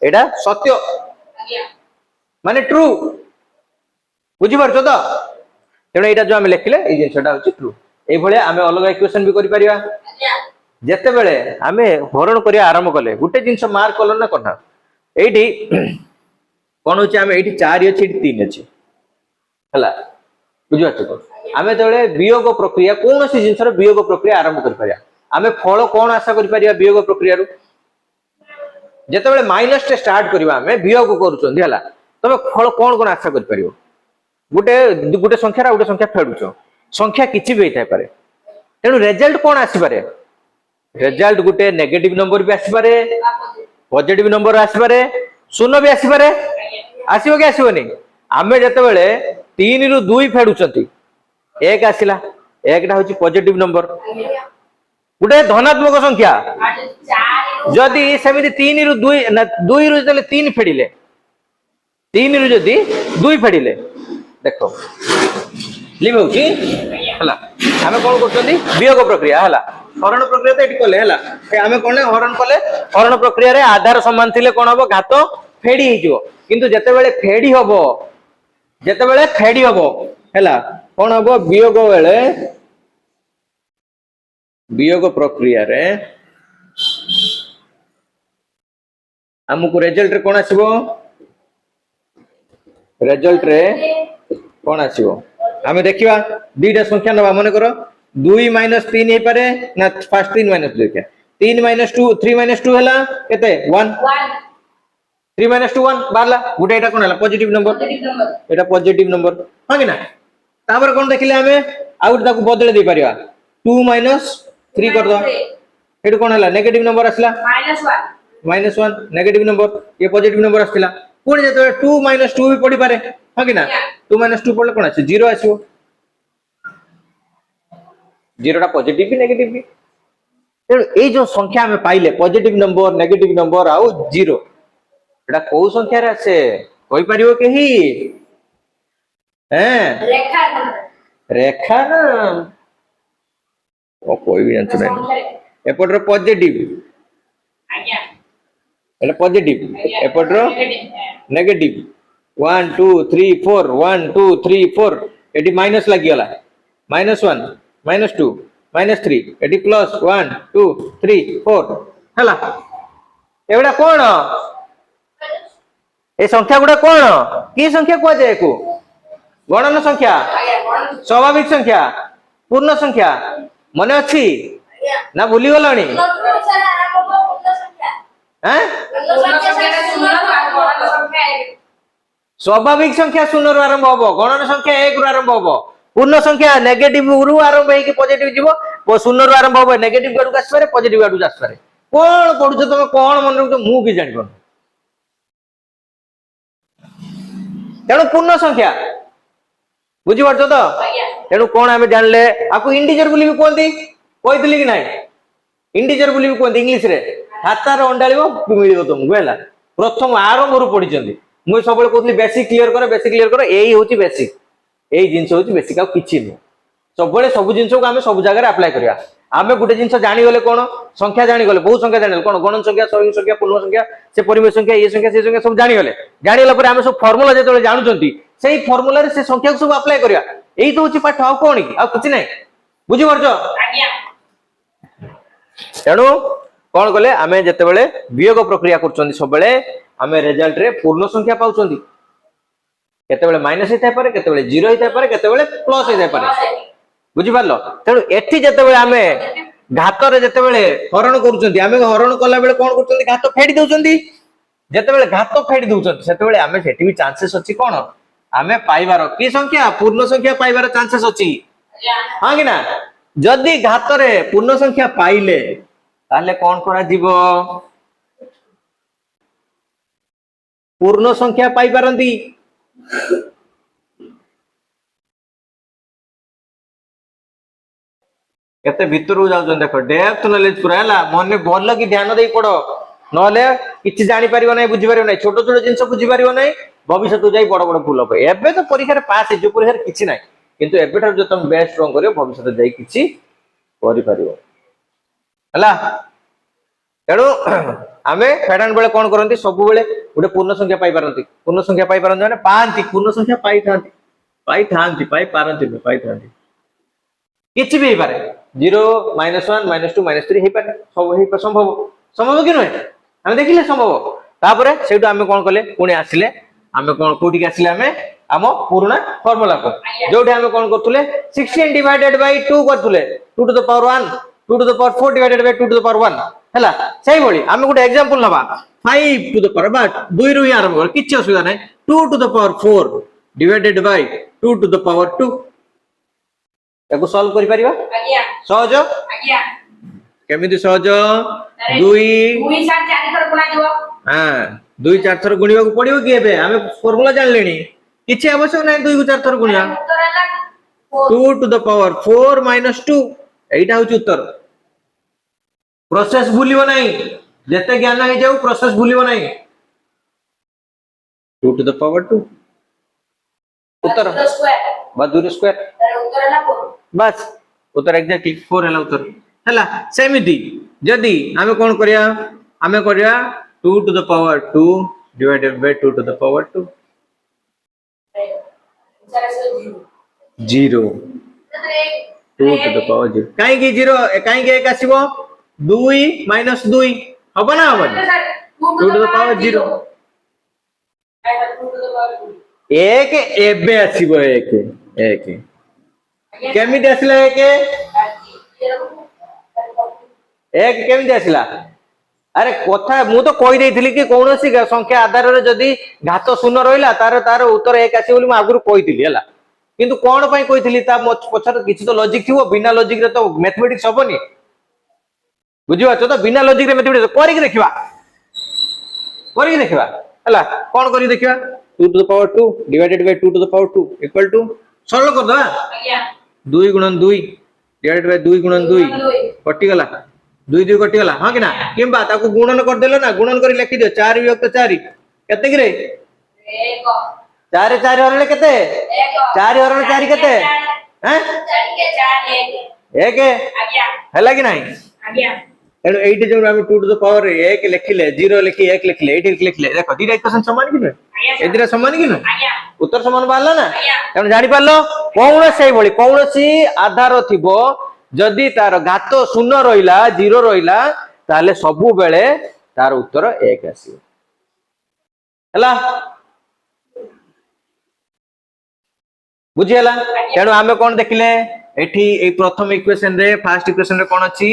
एटा सत्य माने ट्रू बुझी पारछो तो तेणु एटा जो आम लिखिले ए जिनसटा होची ट्रू ए भले आम अलग इक्वेशन भी करि परिया जेते बेले आम हरण करिया आरंभ कले गुटे जिनस मार्क कल ना करना एठी कोन होची आम एठी 4 अछि एठी 3 अछि हला बुझी पारछो तो आम जो वियोग प्रक्रिया कौन सी जिनसर वियोग प्रक्रिया आरंभ कर परिया आम फल कौन आशा कर परिया वियोग प्रक्रिया रु जेते बेले माइनस टे स्टार्ट करबा आम वियोग करूछन हला तबे फल कौन कौन आशा कर परियो गुटे गुटे संख्या रा गुटे संख्या फेडुछो संख्या किछि भी थाय पारे तेनु रिजल्ट कौन आसी पारे रिजल्ट गुटे नेगेटिव नंबर भी आसी पारे पॉजिटिव नंबर आसी पारे शून्य भी आसी पारे आसीबो कि आसीबोनी आमे जेते बेले 3 रु 2 फेडुछंती एक आसिला एकटा होची पॉजिटिव नंबर गुटे धनात्मक संख्या जदि सेमिति 3 रु 2 ना 2 रु जले 3 फेडिले 3 रु जदि 2 फेडिले देखो लिव होची हला हमें कोन करछंती वियोग प्रक्रिया हला हरण प्रक्रिया तो एटी कले हला हमें कोन हरण कले हरण प्रक्रिया रे आधार समान थिले कोन हबो घात फेडी हिजो किंतु जते बेले फेडी हबो हला कोन हबो वियोग प्रक्रिया रे हमको रिजल्ट रे कोन आसीबो रिजल्ट रे कोन आसीबो हमें देखिबा दुईटा संख्या नबा माने करो 2 - 3 हे पारे ना फर्स्ट 3 - 2 देखिया 3 - 2 3 - 2 हला केते 1 3 - 2 1 बारला गुटे एटा कोन हला पॉजिटिव नंबर एटा पॉजिटिव नंबर हां कि ना तापर कोन देखिले हमें आउट ताको बदले दे परिया 2 - 3 कर दो एटा कोन हला नेगेटिव नंबर आसला -1 नेगेटिव नंबर ये पॉजिटिव नंबर आसला पुणी जते 2 - 2 भी पड़ी पारे हां कि ना 2 - 2 पड़ले कोन आसी 0 आसीबो 0 टा पॉजिटिव भी नेगेटिव भी तेणु ए जो संख्या हमें पाइले पॉजिटिव नंबर नेगेटिव नंबर आउ 0 एटा को संख्या रे आसे कोइ परियो केही हैं रेखा ना ओ कोई भी आंसर नहीं एपटर पॉजिटिव आज्ञा एटा पॉजिटिव एपटर नेगेटिव 1 2 3 4 1 2 3 4 एटी माइनस लागि गला -1 -2 -3 एटी प्लस 1 2 3 4 हला एवडा कोन ए संख्या गुडा कोन की संख्या को जाय को गणन संख्या स्वाभाविक संख्या पूर्ण संख्या मने अछि ना भूली गलानी हैं स्वाभाविक संख्या 0 रु आरंभ होबो गणन संख्या 1 रु आरंभ होबो पूर्ण संख्या नेगेटिव रु आरंभ हे कि पॉजिटिव जीवो 0 रु आरंभ होबो नेगेटिव गाडू आस पारे पॉजिटिव गाडू आस पारे कोन पढुछ तुम कोन मन रखो मु की जानि कोन तेणु पूर्ण संख्या बुझी पारछो तो तेणु कोन हमें जानले आपको इंटीजर बोली भी कहती कहतली कि नहीं इंटीजर बोली भी कहती इंग्लिश रे हातार अंडाळिबो मिलिबो तुमको हैला प्रथम आरंभ रु पढिचंदी मु सबले कहतली बेसिक क्लियर कर एई होची बेसिक एई जिंस होची बेसिक आ किछि नै सबले सब जिंस को हमें सब जगह रे अप्लाई करिया आमे गुटे जिंस जानि गले कोन संख्या जानि गले बहुत संख्या जानि कोन गणन संख्या स्वाभाविक संख्या पूर्ण संख्या से परिमेय संख्या ये संख्या से संख्या सब जानि गले पर हमें सब फार्मूला जेतले जानुचंती सेही फार्मूला रे से संख्या को सब अप्लाई करिया एई तो होची पाठ आ कोन की आ किछि नै बुझी परछो आज्ञा तेणु कोन गले आमे जेते बेले वियोग प्रक्रिया करचंती सब बेले आमे रिजल्ट रे पूर्ण संख्या पाउचंती केते बेले माइनस हेतै पारे केते बेले 0 हेतै पारे केते बेले प्लस हेतै पारे बुझी पारलो तेणु एठी जेते बेले आमे घात रे जेते बेले हरण करूचंती आमे हरण कला बेले कोन करूचंती घात फेडी दउचंती जेते बेले घात फेडी दउचंती सेते बेले आमे सेठी भी चांसेस अछि कोन आमे पाइबार की संख्या पूर्ण संख्या पाइबार चांसेस अछि हां कि ना जदी घात रे पूर्ण संख्या पाइले ताले कोन करा जीवो पूर्ण संख्या पाई पारंती केते भीतर जाउछन देखो डेप्थ नॉलेज पूरा हला मन भल कि ध्यान देई पड़ो नले किछि जानि परिबो नै बुझि परिबो नै छोटो छोटो जिंस बुझि परिबो नै भविष्य जाई बड़ बड़ भूल हो एबे तो परीक्षा रे पास हे जो परीक्षा किछि नै किंतु एबे ठार जो तुम बेस्ट स्ट्रांग करियो भविष्य जाई किछि करि परिबो हला तेणु आमे फेडान बेले कौन करती सब बेले गोटे पूर्ण संख्या पाई पारती माने पाती पूर्ण संख्या पाई पारती किछि भी पारे 0 -1 -2 -3 हे पारे सब संभव संभव कि नुहे आमे देखिले संभव तापरे सेटु आमे कोन कले पुणी आसिले आमे कोन कोठी के आसिले आमे आम पुराना फार्मूला को जोठी आमे कोन करथुले 16 डिवाइडेड बाय 2 करथुले 2 to the power 1 2 to the power 4 divided by 2 to the power 1 हैला सही बोली आमे गुटे एग्जांपल नबा 5 टू द पावर बा 2 रु आरंभ कर किछि असुविधा नै 2 to the power 4 divided by 2 to the power 2 एको सॉल्व करि परिबा आज्ञा सहज आज्ञा केमिति सहज 2 4 थर गुणा दियो हां 2 4 थर गुणिबा को पड़ियो कि एबे हमें फार्मूला जान लेनी किछि आवश्यक नै 2 को 4 थर गुणिया 2 टू द पावर 4 - 2 एटा होची उत्तर प्रोसेस भूलिबो नै जते ज्ञान हे जाऊ प्रोसेस भूलिबो नै 2 टू द पावर 2 उत्तर बा 2 स्क्वायर उत्तर है 4 बस उत्तर एग्जैक्टली 4 है उत्तर हैला सेमिति जदी हमें कोन करिया हमें करिया 2 to the power 2 divided by 2 to the power 2 0 2 to the power 0 काई की 0 काई के एक आसीबो 2 - 2 हबो ना हबो 2 टू द पावर 0 एक एबे आसीबो एक केमिति आसिला एक केमिति आसिला अरे कथा मु तो कहि देइथिली कि कोनोसी संख्या आधार रे जदी घात शून्य रहिला तार उत्तर एक आसी बोली मु आगुर कहिथिली हला किंतु कोन पई कहिथिली ता पछर किछि तो लॉजिक थिवो बिना लॉजिक रे तो मैथमेटिक्स हबनी बुझिवा तो बिना लॉजिक रे मैथमेटिक्स करि देखिबा हला कोन करि देखिबा 2 to the power 2 divided by 2 to the power 2 equal to सरल कर दो आज्ञा 2 * 2 डिवाइडेड बाय 2 * 2 कटि गला 2 2 कटि गला हां कि ना किंबा ताको गुणन कर देलो ना गुणन करी लिखि दियो 4 विभक्त 4 केते कि रे 1 4 4 हरले केते 4 हरण 4 केते हैं 4 के 4 1 आज्ञा हैला कि नाही आज्ञा एनु एठी जो हम 2 टू द पावर 1 लिखिले 0 लिखि 1 लिखिले एठी लिखिले देखो दीटा इक्वेशन समान कि नहीं एदिरा समान कि नहीं उत्तर समान बाहरला ना एनु जानि पारलो कोन सेही बोली कोनोसी आधार थिबो जदी तार घात शून्य रहिला 0 रहिला ताले सबु बेले तार उत्तर 1 आसी हला बुझियला तेणु आमे कोन देखिले एठी ए प्रथम इक्वेशन रे फर्स्ट इक्वेशन रे कोन अछि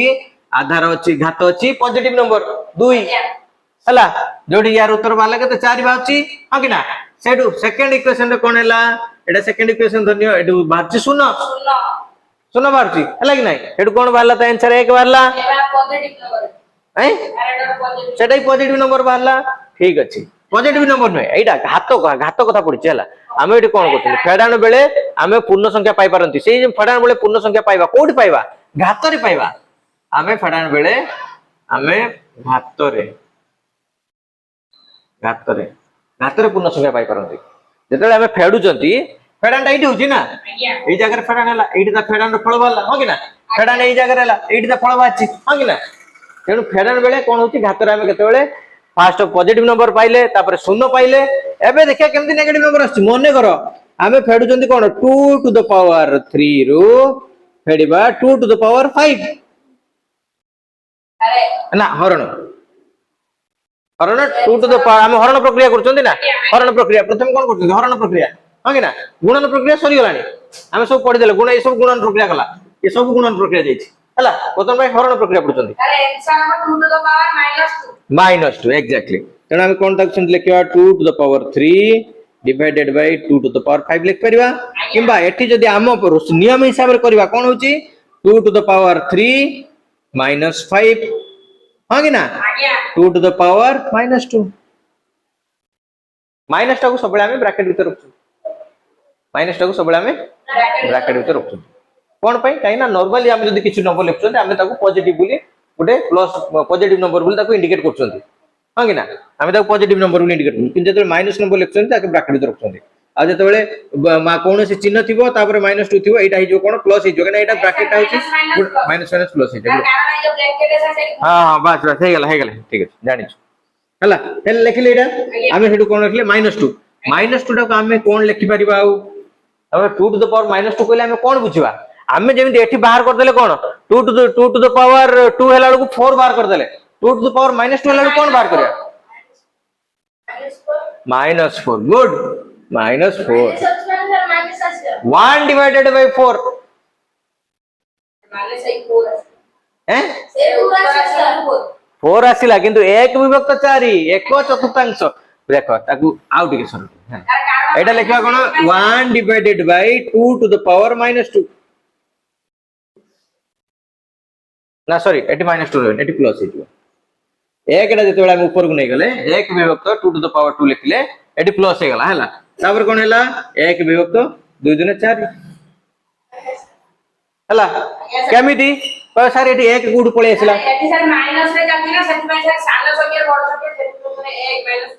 आधार अछि घात अछि पॉजिटिव नंबर 2 हला जोडी यार उत्तर बाला के 4 बाउची हां कि ना सेडू सेकंड इक्वेशन रे कोन हला एटा सेकंड इक्वेशन धन्य एडू बारची शून्य शून्य बारची हला कि नाही एडू कोन बाला त आंसर 1 बारला पॉजिटिव नंबर हैं सेटाई पॉजिटिव नंबर बारला ठीक अछि पॉजिटिव नंबर नै एटा घात कथा पड़िछ हला आमे एटी कोन करथि फेडान बेले आमे पूर्ण संख्या पाई पारंती सेई फेडान बेले पूर्ण संख्या पाइबा कोठी पाइबा घात रे पाइबा आमे फेडान बेले आमे घात रे पूर्ण संख्या पाई पारंती जेतले आमे फेडुचंती फेडान एठी होची ना एई जगह रे फेडान हला एठी ता फेडान रो फळ बाला हो कि ना फेडान एई जगह रे हला एठी ता फळ बाची हो कि ना तेनु फेडान बेले कोन होची घात रे आमे केते बेले फास्ट पॉजिटिव नंबर पाइले तापर शून्य पाइले एबे देखिया केमती नेगेटिव नंबर आछि मने करो आमे फेडुचंती कोन 2 टू द पावर 3 रु फेडिबा 2 टू द पावर 5 अरे ना हरण 2 टू द पावर आमे हरण प्रक्रिया करचंती ना हरण प्रक्रिया प्रथम कोन करचंती हरण प्रक्रिया हां कि ना गुणन प्रक्रिया सरी गलानी आमे सब पढि देले गुण ए सब गुणन प्रक्रिया कला ए सब गुणन प्रक्रिया जाईछि हला प्रथम भाई हरण प्रक्रिया पढुचंती अरे answer number 2 to the power -2 exactly तेना हम कोन तक लिखिबा 2 to the power 3 divided by 2 to the power 5 लिख परिबा किबा एठी जदी हम नियम हिसाब रे करबा कोन होची 2 टू द पावर 3 -5 हां कि ना 2 टू द पावर -2 माइनस टा को सबले हमें ब्रैकेट भीतर रखछु माइनस टा को सबले हमें ब्रैकेट भीतर रखछु कोन पई काई ना नॉर्मली हम जदी किछु नंबर लिखछन हम ताको पॉजिटिव बोली गुटे प्लस पॉजिटिव नंबर बोली ताको इंडिकेट करछन हां कि ना हम ताको पॉजिटिव नंबर बोली इंडिकेट किन जदि माइनस नंबर लिखछन ताके ब्रैकेट भीतर रखछन आ जते बेले कौन से चिन्ह थिबो तापर -2 थिबो एटा हिजो कोन प्लस हिजो कना एटा ब्रैकेट होची माइनस माइनस प्लस हिजो हां हां बस बस हे गेला ठीक है जानि हला हेल लिखले एटा आमे हेडु कोन लिखले -2 -2 टा को आमे कोन लिखि परिबा आ 2 टू द पावर -2 कहले आमे कोन बुझिबा आमे जेमिति एठी बाहर कर देले कोन 2 टू द पावर 2 हेला को 4 बाहर कर देले 2 टू द पावर -2 हेला को कोन बाहर करिया -4 गुड -4 1 divided by 4 हैं 4 आसिला किंतु 1 विभक्त 4 1 चतुर्थांश देखो ताकू आउ टिके सर एटा लिखवा कोन 1 divided by 2 to the power -2 ना सॉरी एटी -2 एटी प्लस हिजो एक एटा जते बेला हम ऊपर को नै गले 1 विभक्त 2 to the power 2 लिखले एटी प्लस हे गला हैला तापर कोन हैला 1 विभक्त 2 दुने 4 हैला केमिति पर सर एटी 1 गुड पळे आसिला एटी सर माइनस रे जाति ना सेट सर सानो संख्या बड़ संख्या सेट माने 1 माइनस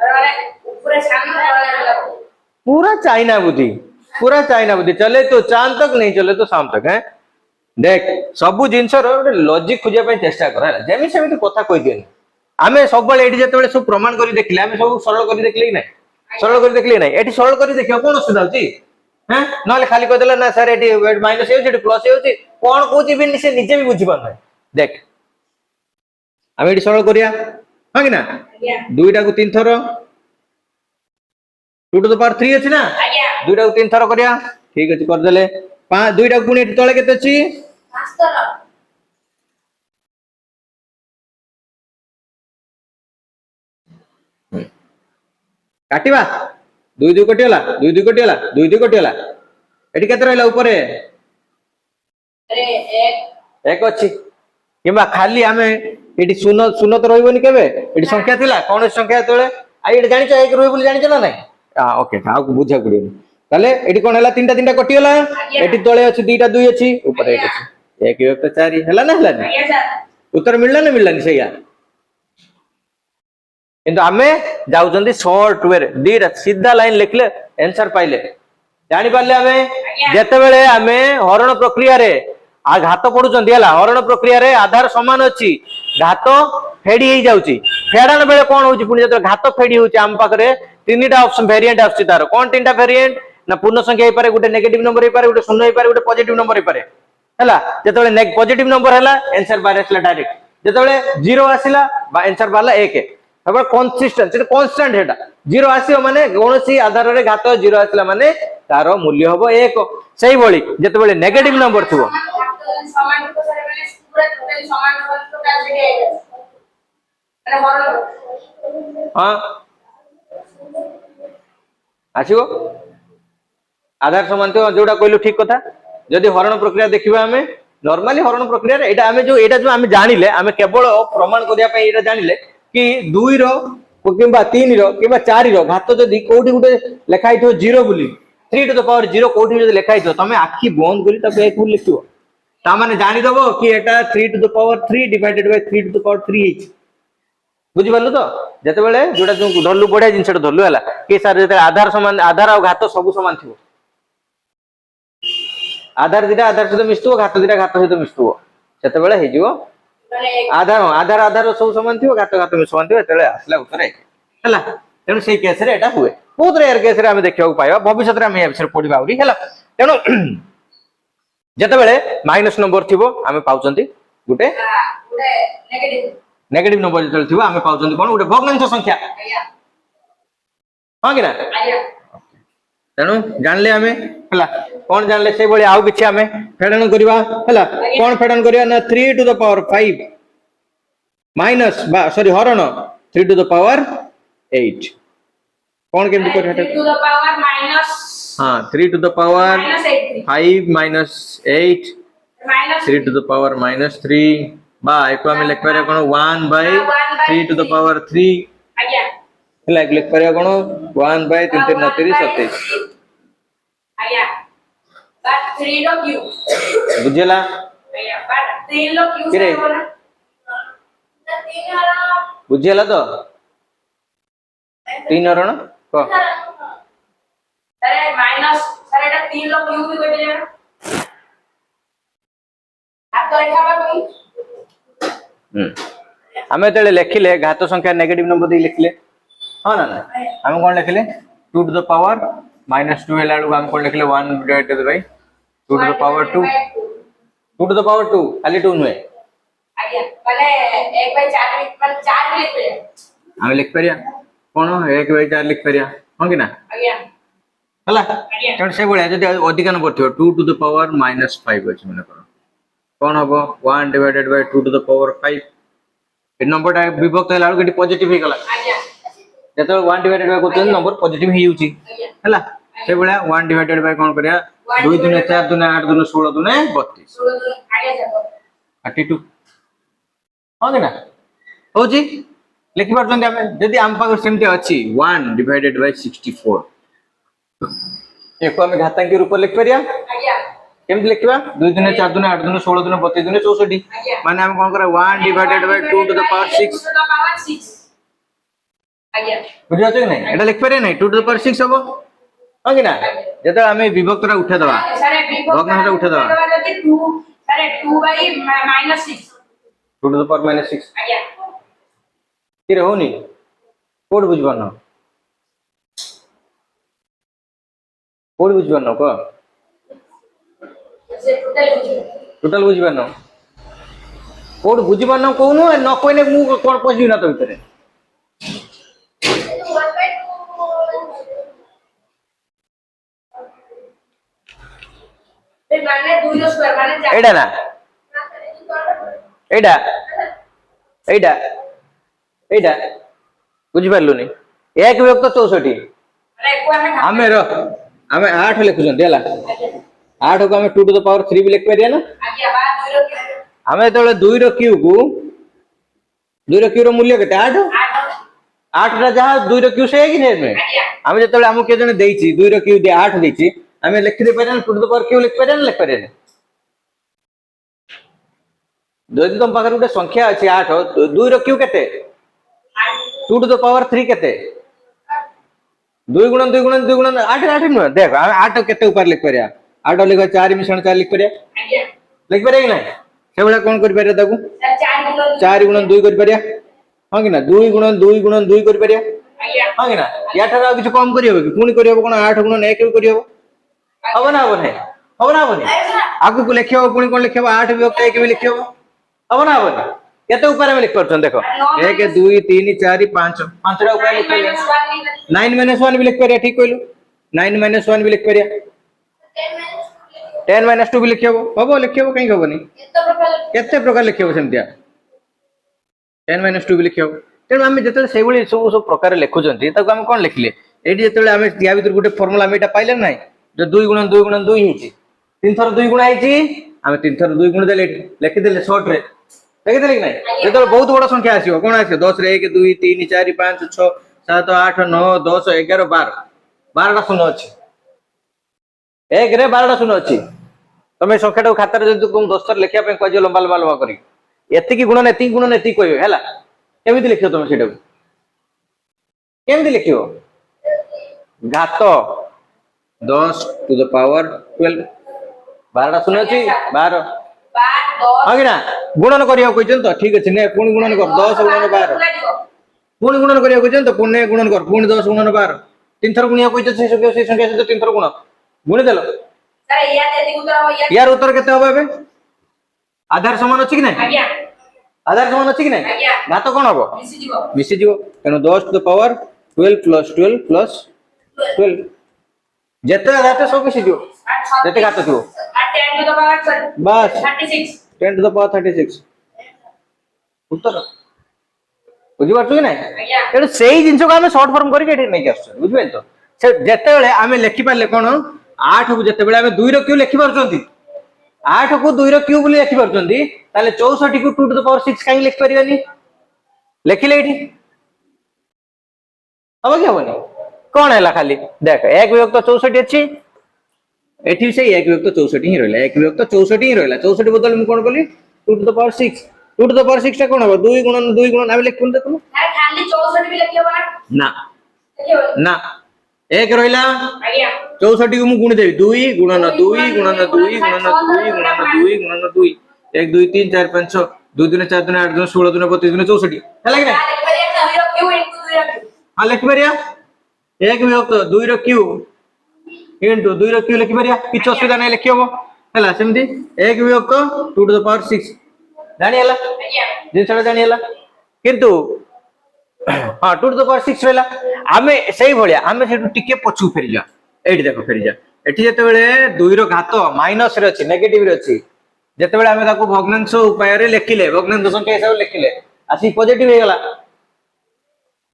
अरे ऊपर सानो पूरा चाइना बुद्धि चले तो चांद तक नहीं चले तो शाम तक है देख सबु जिंसर लॉजिक खोजिया पय चेष्टा कर हैला जेमि सेमि कथा कहि दियन आमे सब बळे एटी जते बेले सब प्रमाण करी देखले आमे सब सरल करी देखले नै सरल करी देखले नै एटी सरल करी देखियो कोन असुविधा होची हैं नले खाली कह देला ना सर एटी माइनस हे एटी प्लस हे कोन कोची भी से निजे भी बुझी पान देख आमे एटी सरल करिया हां कि ना दुईटा को तीन थरो 2 टू द पावर 3 अछि ना दुईटा को तीन थरो करिया ठीक अछि कर देले दुईटा को पुणी एटी तळे केते अछि 5 थरो काटिबा 2 2 कटियला 2 2 कटियला 2 2 कटियला एटी केते रहला ऊपर अरे एक अछि किबा खाली आमे एटी शून्य शून्य तो रहइबोनी केबे एटी संख्या थिला कोन संख्या तळे आ एटी जानिछ एक रहइ बोली जानिछ ना नै हां ओके आ बुझा गुडी तले एटी कोन हला तीनटा तीनटा कटियला एटी तळे अछि दुईटा 2 अछि ऊपर एक अछि एक एक 4 हला ना हला उत्तर मिलला ना मिलला नि सैया किंतु आमे जाउजंदी शॉर्ट वे दीटा सीधा लाइन लिखले आंसर पाइले जानि पाले आमे जते बेले आमे हरण प्रक्रिया रे आ घात पडुचंदी हला हरण प्रक्रिया रे आधार समान अछि घात फेडी हे जाउची फेडान बेले कोन होची पुनी जते घात फेडी होची आम पाखरे तीनटा ऑप्शन वेरिएंट आछि तार कोन तीनटा वेरिएंट ना पूर्ण संख्या हे पारे गुटे नेगेटिव नंबर हे पारे गुटे शून्य हे पारे गुटे पॉजिटिव नंबर हे पारे हला जते बेले पॉजिटिव नंबर हला आंसर बाहर आसला डायरेक्ट जते बेले 0 आसिला बा आंसर बाहरला 1 अब कंसिस्टेंट से कांस्टेंट हेटा 0 आसीओ माने कोनोसी आधार रे घात 0 आसिला माने तार मूल्य हबो 1 सही बोली जते बेले नेगेटिव नंबर थुबो समान को सर माने पूरा टोटल समान नंबर तो का से माने हरण हां आछिबो आधार समान तो जोडा कहलु ठीक कथा जदि हरण प्रक्रिया देखिबा हमें नॉर्मली हरण प्रक्रिया रे एटा जो हमें जानिले हमें केवल प्रमाण करिया पई एटा जानिले कि 2 रो किबा 3 रो किबा 4 रो घात जदि कोठी गुटे लेखाइ थो 0 बोली 3 टू द पावर 0 कोठी जदि लेखाइ थो तमे आखी बंद करी तब एक बोली लिखियो ता माने जानि दबो कि एटा 3 to the power 3 divided by 3 to the power 3 हिच बुझि पालो तो जते बेले जोडा जो धरलु बढिया जिंसटा धरलु हला कि सर जते आधार समान आधार और घात सब समान थिबो आधार दिटा आधार सहित मिसतुबो घात दिटा घात सहित मिसतुबो सेते बेले हे जिवो आधार आधार आधार सब समान थियो घात घात में समान थियो एतले आसला उत्तर हैला तेनु सेही केस रे एटा हुए बहुत रेयर केस रे हमें देखियो पाइबा भविष्य रे हम ए विषय पढिबा उरी हैला तेनु जते बेले माइनस नंबर थिबो हमें पाउचंती गुटे नेगेटिव नंबर जते थिबो हमें पाउचंती कोन गुटे भग्नांश संख्या हां कि ना तेनु जानले हमें हैला कोन जानले से बोली आउ किछि हमें फेडन करबा हैला कोन फेडन करबा ना 3 to the power 5 minus sorry हरण 3 टू द पावर 8 कोन केमति कर हटे 3 टू द पावर माइनस हां 3 to the power 5 minus 8 3 to the power -3 बा एको हमें लिख पारे कोन 1 बाय 3 टू द पावर 3 आज्ञा लाइक लिख पारे कोन 1 बाय 3 3 9 27 आज्ञा बट 3 रो क्यूब बुझेला आज्ञा बट 3 रो क्यूब किरे? से बोला 3 हरण बुझेला तो 3 हरण को सर माइनस सर এটা 3 लो क्यूब भी कटे जाए हाथ तो रेखा बा कोई आमे तेले लिखिले घात संख्या नेगेटिव नंबर दे लिखले हां ना हम कोन लिखले 2 टू द पावर -2 हेला हम कोन लिखले 1 divided by 2 to the power 2 2 to the power 2 खाली 2 नुए आज्ञा माने 1 बाय 4 मतलब 4 भी लिख ले हम लिख परिया कोन 1 बाय 4 लिख परिया हां कि ना आज्ञा हला तेन से बोले जदी अधिक नंबर थियो 2 टू द पावर -5 अछि माने करो कोन हबो 1 divided by 2 to the power 5 ए नंबर टा विभक्त हैला गडी पॉजिटिव हे गला आज्ञा जतो 1 डिवाइडेड बाय कोन नंबर पॉजिटिव हे युची हला से बोले 1 डिवाइडेड बाय कोन करिया 2 दुने 4 दुने 8 दुने 16 दुने 32 आज्ञा जाबो 32 हो ना होजी लिखि परछन हम जदी हम पाक सेमते अछि 1 डिवाइडेड बाय 64 एको हम घातांक के रूप लिख परिया आज्ञा केमति लिखबा 2 दुने 4 दुने 8 दुने 16 दुने 32 दुने 64 माने हम कोन करे 1 divided by 2 to the power 6 आज्ञा बुझा छै नै एटा लिख परिया नै 2 टू द पावर 6 हबो हां कि ना जतो हमें विभक्त रा उठा दबा सर विभक्त रा उठा दबा जदी 2 सर 2 बाय -6 2 टू द पावर -6 आज्ञा कि होनी कोड बुझबन कोड बुझबन को से टोटल बुझबन कोड बुझबन कोनु न कोइने मु कोन पसिउ ना तो भीतर माने 2 रो स्क्वायर माने एडा ना एडा एडा एडा बुझ पारलुनी एक विभक्त 64 अरे को हमें रो हमें 8 लिखुछन देला 8 को हमें 2 टू द पावर 3 भी लिख परिया ना आज्ञा बा 2 रो हमें तो 2 रो क्यूब को 2 रो क्यूब रो मूल्य केते 8 8 रा जहा 2 रो क्यूब से है कि नहीं में हमें जतले हमु के जने देइची 2 रो क्यूब दे 8 देइची हमें लिख दे परिया 2 टू द पावर क्यूब लिख परिया ना लिख परिया जदि तुम पाखर गोटे संख्या अछि 8 2 रो क्यूब केते 2 टू द पावर 3 केते 2 गुणन 2 गुणन 2 गुणन 8 8 न देख 8 केते ऊपर लिख परिया 8 लिख 4 मिश्रण 4 लिख परिया आज्ञा लिख परिया कि नहीं से बड़ा कोन कर परिया ताकू सर 4 गुणन 2 कर परिया हां कि ना 2 गुणन 2 कर परिया आज्ञा हां कि ना या ठरा किछ कम करियो कि पुनी करियो कोन 8 गुणन 1 करियो हबो ना हबो नहीं हबो ना हबो नहीं आगु को लिखियो पुनी कोन लिखियो 8 विभक्त 1 भी लिखियो हबो ना हबो नहीं केते ऊपर में लिख परछन देखो 1 2 3 4 5 5 रा ऊपर लिख परिया 9 1 भी लिख परिया ठीक कहलु 9 1 भी लिख परिया 10 2 भी लिखियो हबो लिखियो कहीं हबो नहीं केते प्रकार लिखियो सेमतिया 10 2 भी लिखियो तेणु आम जो से सब प्रकार लिखुंट तक आम कौन लिखले ये जो आम या भर गोटे फर्मुला आम यहाँ पाइले ना जो 2 गुणन 2 गुणन 2 होती 3 थर 2 गुणा होती आम 3 थर 2 गुण दे लिखिदे सर्ट रे लिखिदे कि ना जो बहुत बड़ संख्या आसो कौन आस 10 रे 1 2 3 4 5 6 7 8 9 10 11 12 12टा शून्य अच्छी 1 रे 12टा शून्य अच्छी तुम संख्या खातार जो तुम 10 थर लिखापी कह लंबा लंबा लंबा कर एति गुणन कह है केमिति लिखियो तुम सेटा केमिति लिखियो घात 10 टू द पावर 12 12टा शून्य अछि 12 हां कि ना गुणन करियो कहछन तो ठीक अछि ने पुणी गुणन कर 10 गुणन 12 पुणी गुणन करियो कहछन तो पुणी गुणन कर पुणी 10 गुणन 12 तीन थर गुणिया कहछ से संख्या से तीन थर गुण गुणी देलो सर यार उत्तर केते होबे बे आधार समान अछि कि नै आज्ञा आधार समान अछि कि नै घात कोन हबो मिसी जीवो तेनो 10 to the power 12 plus 12 plus 12 जेते घात सब मिसी जीवो जेते घात थियो 10 टू द पावर बस 36 10 टू द पावर 36 उत्तर बुझि पाछो कि नै तेनो सेही जिंस को हम शॉर्ट फॉर्म करी के नै आछो बुझि पाइल तो से जेते बेले हमें लिखि पाले कोन 8 को जेते बेले हमें 2 रो क्यू लिखि परछंती 8 को 2 रो क्यूब लिखि परछंती ताले 64 को 2 टू द पावर 6 काई लिख परियानी लिखिले एठी अब क्या बने कौन है खाली देख एक विभक्त 64 अछि एठी से एक विभक्त 64 ही रहला एक विभक्त 64 ही रहला 64 बदल में कोन बोली 2 to the power 6 2 to the power 6 टा कोन हो 2 गुणन हम लिख पुन देखो सर खाली 64 भी लिखियो ना ना एक रहला आज्ञा 64 को मु गुणी देबी 2 गुणन 2 गुणन 2 गुणन 2 गुणन 2 गुणन 2 1 2 3 4 5 6 2 दिन 4 दिन 8 दिन 16 दिन 32 दिन 64 ହେଲା କି ନା हां लिख परिया एक विभक्त 2 रो क्यू इनटू 2 रो क्यू लिख परिया किछ असुविधा नै लिखि होबो हैला सेमती एक विभक्त 2 टू द पावर 6 जानि हला जिनसटा जानि हला किंतु हां 2 टू द पावर 6 रहला आमे सेही भलिया आमे सेटु टिके पछु फेरि जा एठी देखो फेरि जा एठी जते बेले 2 रो घात माइनस रे अछि नेगेटिव रे अछि जते बेले आमे ताको भग्नांश उपाय रे लिखिले भग्नांश संख्या हिसाब लिखिले आसी पॉजिटिव हे गेला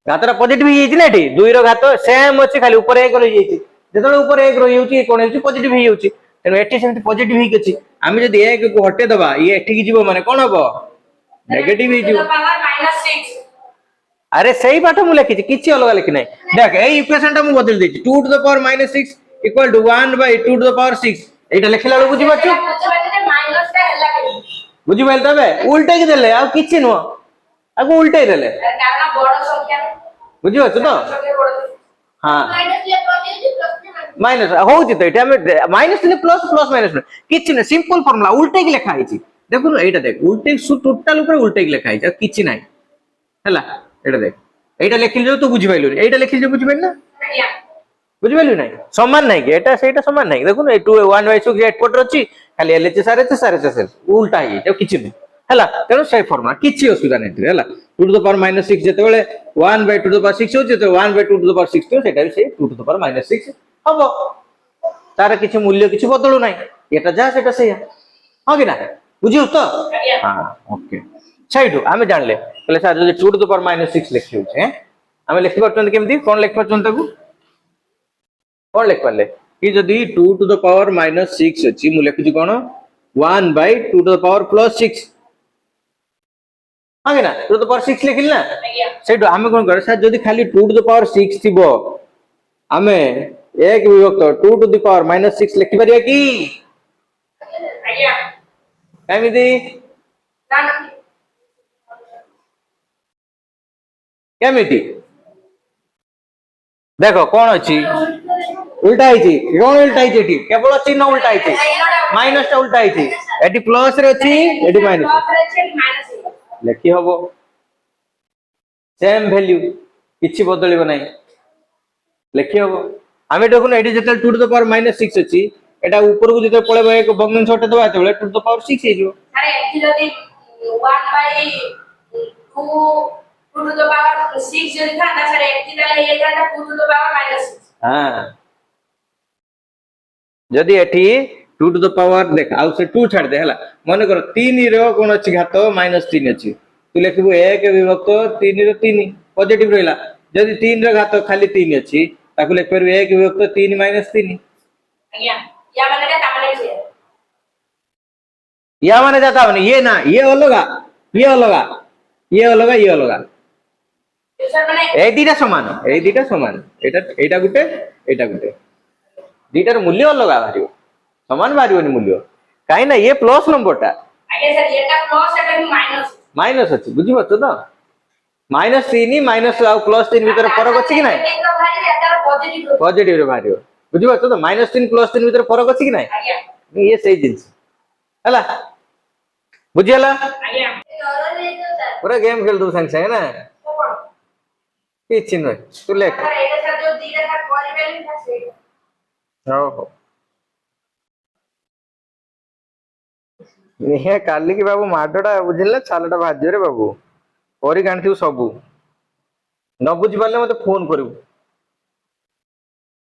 घातरा पॉजिटिव ही ना एठी 2 रो घात सेम अछि खाली ऊपर 1 रहि जाईछि जतले ऊपर 1 रहि जाउछि कोन हेछि पॉजिटिव ही जाउछि तेनो एठी सेमति पॉजिटिव ही अछि आमे जदि 1 को हटे दबा ये एठी की जीवो माने कोन हबो नेगेटिव ही जीवो -6 अरे सही पाठ मु लिखि किछि अलग लिखि नै देख ए इक्वेशन टा मु बदल देछि 2 to the power -6 equal to 1 by 2 to the power 6 एटा लिखला लो बुझि पाछु माइनस टा हला के बुझि पाइल तबे उल्टे के देले आ किछि नो आगु उल्टे देले कारण बड़ संख्या बुझि पाछु तो हां माइनस होउछि तो एटा में माइनस ने प्लस प्लस माइनस किछि ने सिंपल फार्मूला उल्टे के लिखा आइछि देखु एटा देख उल्टे सु टोटल ऊपर उल्टे के लिखा आइछि किछि नै हला एटा देख एटा लिखिल जो तू बुझि पाइलु एटा लिखिल जो बुझि पाइल ना बुझि पाइलु नै समान नै के एटा सेटा समान नै देखु 2 1 बाय 6 8 पट अछि खाली एलएच सारे सारे उल्टा ही जो किछि नै हला तेनो सही फार्मूला किछि असुविधा नै हला 2 टू द पावर -6 जते बेले 1 बाय 2 टू द पावर 6 होछि तो 1 बाय 2 टू द पावर 6 तो सेटा भी सही 2 टू द पावर -6 हबो तार किछि मूल्य किछि बदलु नै एटा जा सेटा सही हां कि ना बुझियो तो हां ओके सही आमे जानले कहले सर जो 2 टू द पावर -6 लिखियो छे आमे लिखि परछन केमती कोन लिखि परछन ताकू कोन लिख परले कि जदी 2 टू द पावर -6 अछि मु लिखि कोन 1 बाय 2 टू द पावर +6 हां कि ना 2 टू द पावर 6 लिखिल ना सेटो आमे कोन करे सर जदी खाली 2 टू द पावर 6 थिबो आमे एक विभक्त 2 टू द पावर -6 लिखि परिया की आज्ञा केमिति ना केमिति देखो कौन अछि उल्टा आइछि कोन उल्टा आइछि एठी केवल चिन्ह उल्टा आइछि माइनस टा उल्टा आइछि एठी प्लस रे अछि एठी माइनस लेखि हबो सेम वैल्यू किछि बदलिबो नै लेखि हबो आमे देखुन एठी जते 2 टू द पावर -6 अछि एटा ऊपर को जते पळेबो एक भग्नांश हटे दबा तेबे 2 टू द पावर 6 हे जो अरे एठी जदी 1 बाय 2 टू द पावर 6 जदी था ना सर एठी ताले ये था 2 टू द पावर -6 हां जदी एठी 2 टू द पावर देख आउ से 2 छाड़ दे हला माने कर 3 रो कोन अछि घात -3 अछि तू लिखबो 1 विभक्त 3 रो 3 पॉजिटिव रहला जदी 3 रो घात खाली 3 अछि ताकू लिख परबे 1 विभक्त 3 -3 आज्ञा या माने का तामने छे या माने जाता माने ये ना ये अलगा ये अलगा ये अलगा ये अलगा सर माने ए दीटा समान एटा गुटे दीटार मूल्य अलग बाहर समान बाहर मूल्य कहीं ना ये प्लस नंबर टा आगे सर ये प्लस एटा माइनस माइनस अछि बुझि पाछो तो -3 माइनस आ +3 भीतर फरक अछि कि नै पॉजिटिव रे बाहर बुझि पाछो तो -3 +3 भीतर फरक अछि कि नै ये सही जिंस हला बुझि हला पूरा गेम खेल दो संग संग ना किछि नै तू लेख हो ये काली की बाबू माडटा बुझिले छालटा भाज्य रे बाबू करी गांठिउ सबु न बुझि पाले मते फोन करिवु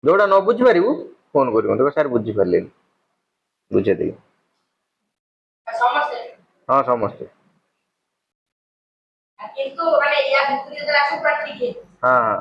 जोडा न बुझि पारिवु फोन करिवु देखो सर बुझि पाले बुझे दे समस्या हां समझते किंतु माने या भितरी जरा सुप्रतिके हां